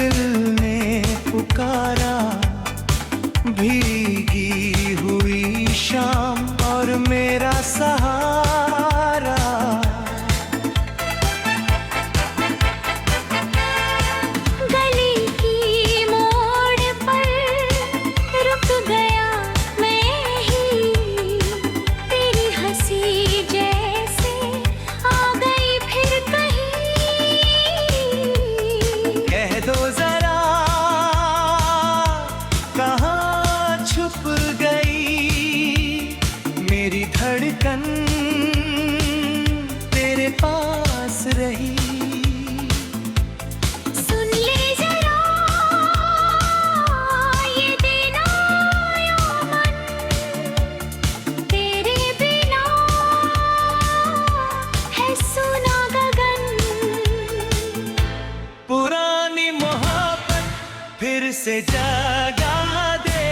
दिल ने पुकारा, भीगी हुई शाम और मेरा सहारा। गली की मोड़ पर रुक गया मैं ही, तेरी हंसी जैसे आ गई फिर कहीं। कह दो जरा कहाँ छुप गई मेरी धड़कन, तेरे पास रही। सुन ले जरा ये देना यो मन, तेरे बिना है सुना गगन। पुरानी मोहब्बत फिर से जगा दे,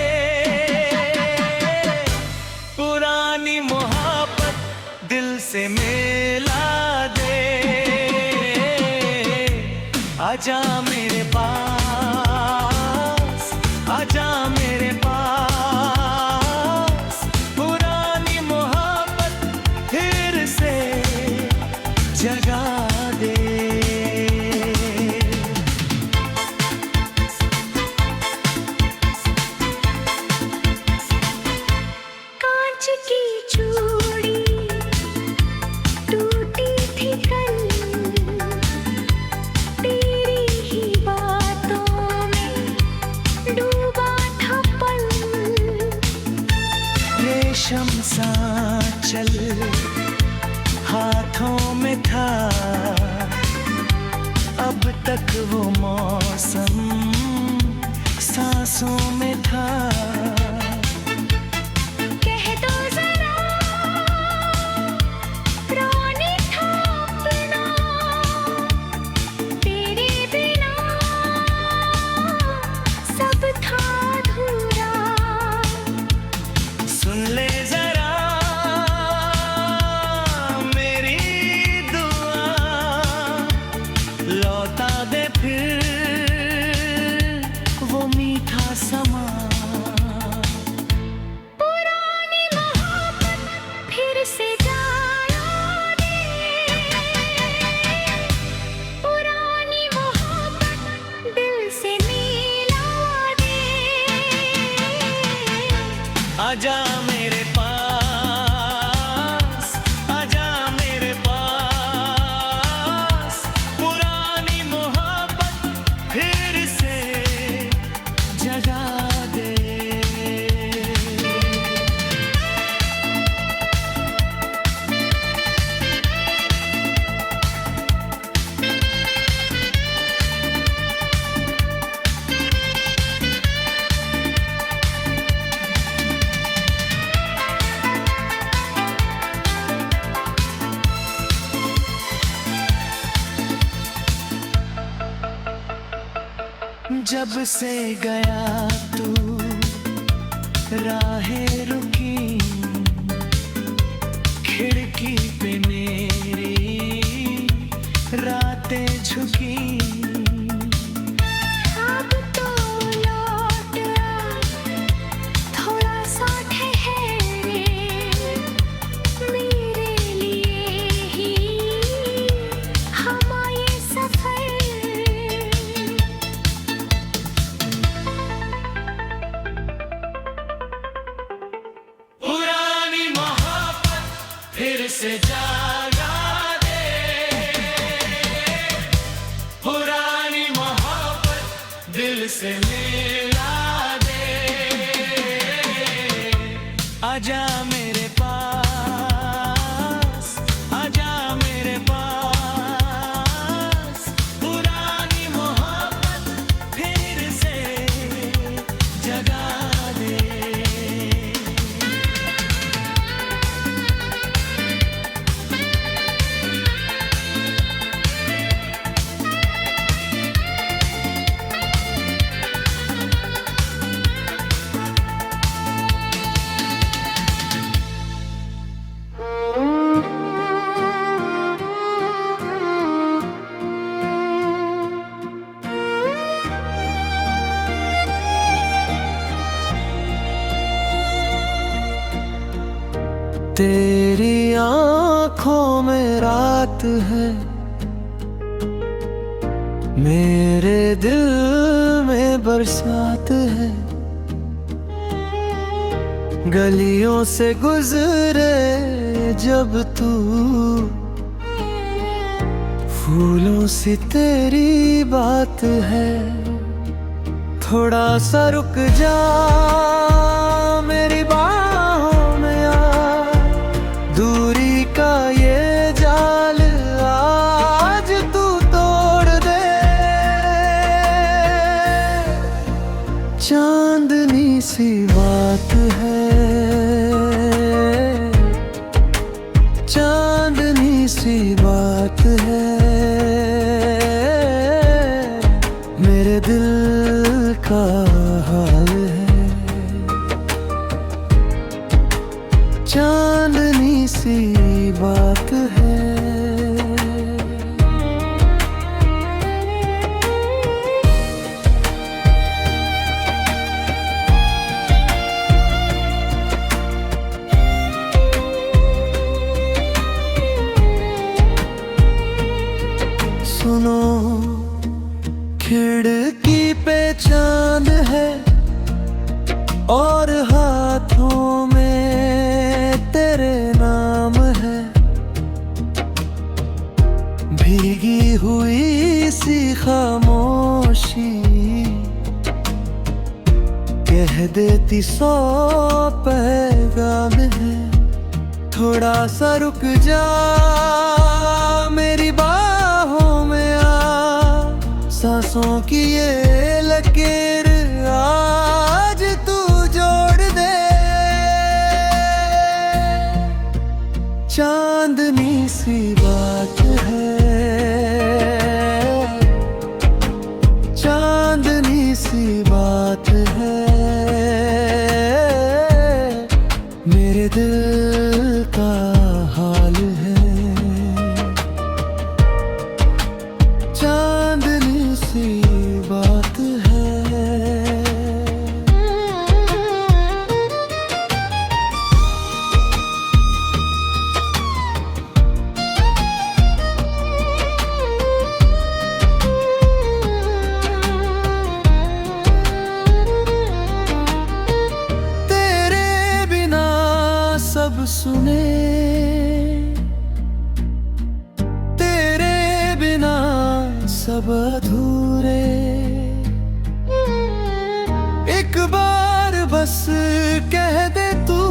पुरानी मोहब्बत दिल से मिला दे। आजा मेरे पास, आजा मेरे पास, पुरानी मोहब्बत फिर से जगा दे। कांच की चूड़ी टूटी थी कल, तेरी ही बातों में डूबा था पल। रेशम सा चल हाथों में था, अब तक वो मौसम सांसों में था। कह दो जरा रोने था अपना, तेरे बिना सब था अधूरा। सुन ले जरा मेरी दुआ, लौटा दे फिर वो मीठा समा। पुरानी मोहब्बत फिर से जाया दे, पुरानी मोहब्बत दिल से मिला दे। आजा मेरे पास, आजा मेरे पास, पुरानी मोहब्बत फिर से जगा दे। जब से गया तू राहें रुकी, खिड़की पे मेरी रातें झुकी। अब तो लौट आ, थोड़ा सा ठहरे, मेरे लिए ही हम आए सफर। पुरानी मोहब्बत फिर से जगा दे, पुरानी मोहब्बत दिल से मिला दे। आजा मेरे पास, आजा मेरे पास, पुरानी मोहब्बत फिर से जगा दे। तेरी आंखों में रात है, मेरे दिल में बरसात है। गलियों से गुजरे जब तू, फूलों सी तेरी बात है। थोड़ा सा रुक जा मेरी बाहों में आ, दूरी का ये जाल आज तू तोड़ दे। चांदनी सी बात है, चांदनी सी बात है। मेरे दिल का हाल है, चांदनी सी बात है। सुनो, खिड़की पे चांद है और हाथों में तेरे नाम है। भीगी हुई सी खामोशी कह देती 100 पैगाम है। थोड़ा सा रुक जा मेरी बाहों में आ, सांसों की ये लकीर आज तू जोड़ दे। चांदनी सी बात है, चांदनी सी बात है। मेरे दिल का हाल है, चांदनी सी बात है। तेरे बिना सब सुने, तेरे बिना सब अधूरे। एक बार बस कह दे तू,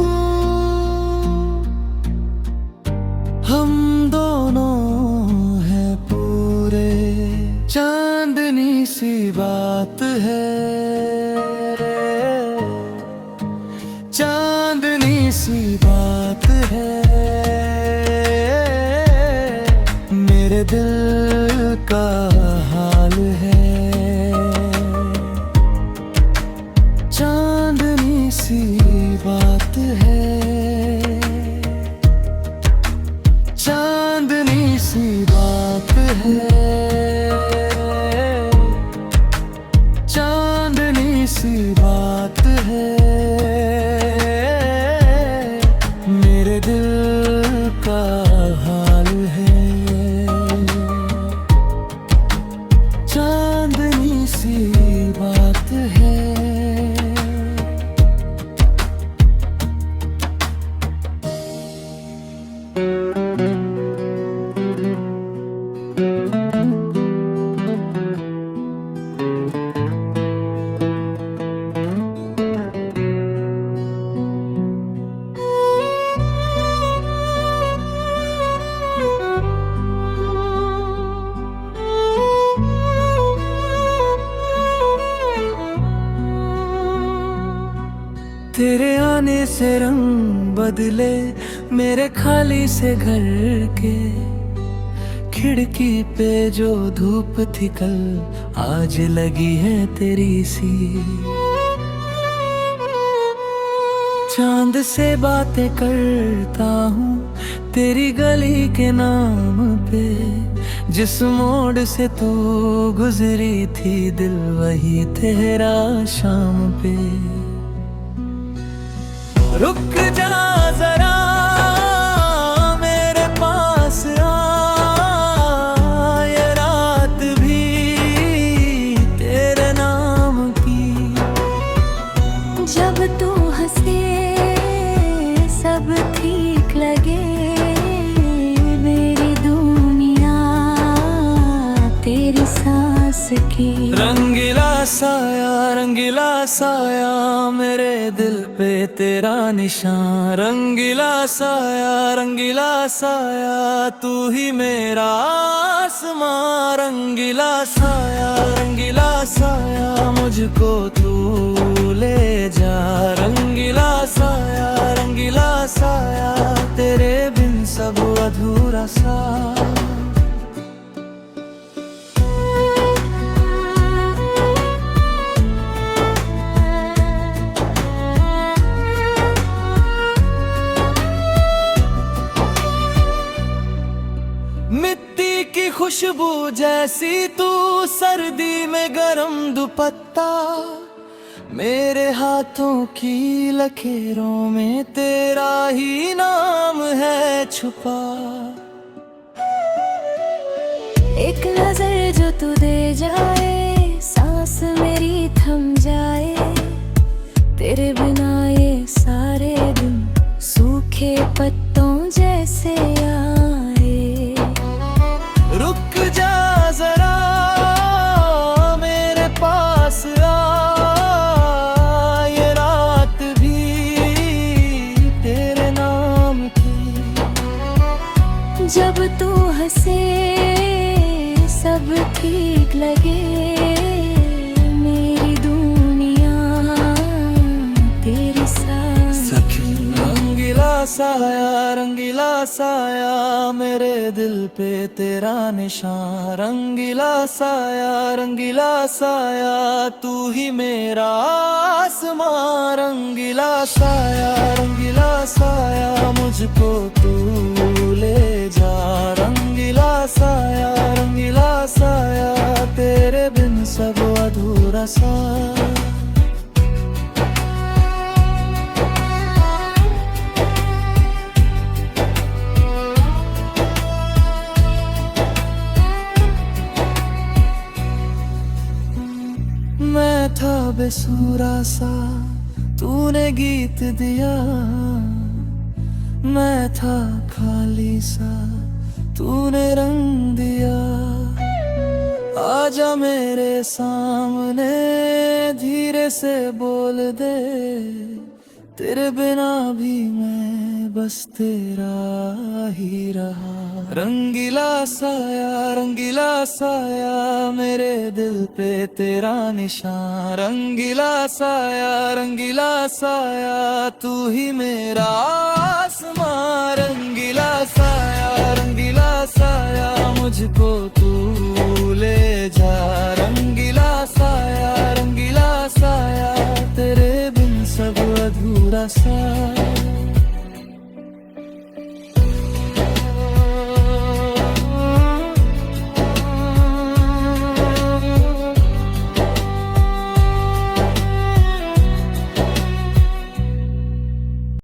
हम दोनों हैं पूरे। चांदनी सी बात है, चांदनी सी बात है। मेरे दिल का हाल है, चांदनी सी बात है। चांदनी सी बात है, चांदनी सी बात है। मेरे दिल का हाल है, चांदनी सी बात है। तेरे आने से रंग बदले मेरे खाली से घर के। खिड़की पे जो धूप थी कल आज लगी है तेरी सी। चांद से बातें करता हूँ तेरी गली के नाम पे। जिस मोड़ से तू गुजरी थी दिल वही तेरा शाम पे। रुक जा जरा की। रंगीला साया मेरे दिल पे तेरा निशान। रंगीला साया तू ही मेरा आसमां। रंगीला साया मुझको तू ले जा। रंगीला साया तेरे बिन सब अधूरा सा। मिट्टी की खुशबू जैसी तू, सर्दी में गरम दुपट्टा। मेरे हाथों की लकीरों में तेरा ही नाम है छुपा। एक नजर जो तू दे जाए, सांस मेरी थम जाए। तेरे बिना ये सारे दिन सूखे पत्तों जैसे आए। रुक जा जरा मेरे पास आ, ये रात भी तेरे नाम की। जब तू हंसे सब ठीक लगे, मेरी दुनिया तेरी साथी। रंगीला साया मेरे दिल पे तेरा निशान। रंगीला साया तू ही मेरा आसमां। रंगीला साया मुझको तू ले जा। रंगीला साया तेरे बिन सब अधूरा सा। मैं था बेसुरा सा, तूने गीत दिया। मैं था खाली सा, तूने रंग दिया। आजा मेरे सामने धीरे से बोल दे, तेरे बिना भी मैं बस तेरा ही रहा। रंगीला साया मेरे दिल पे तेरा निशान। रंगीला साया तू ही मेरा आसमां। रंगीला साया मुझको तू ले जा। रंगीला साया तेरे बिन सब अधूरा सा।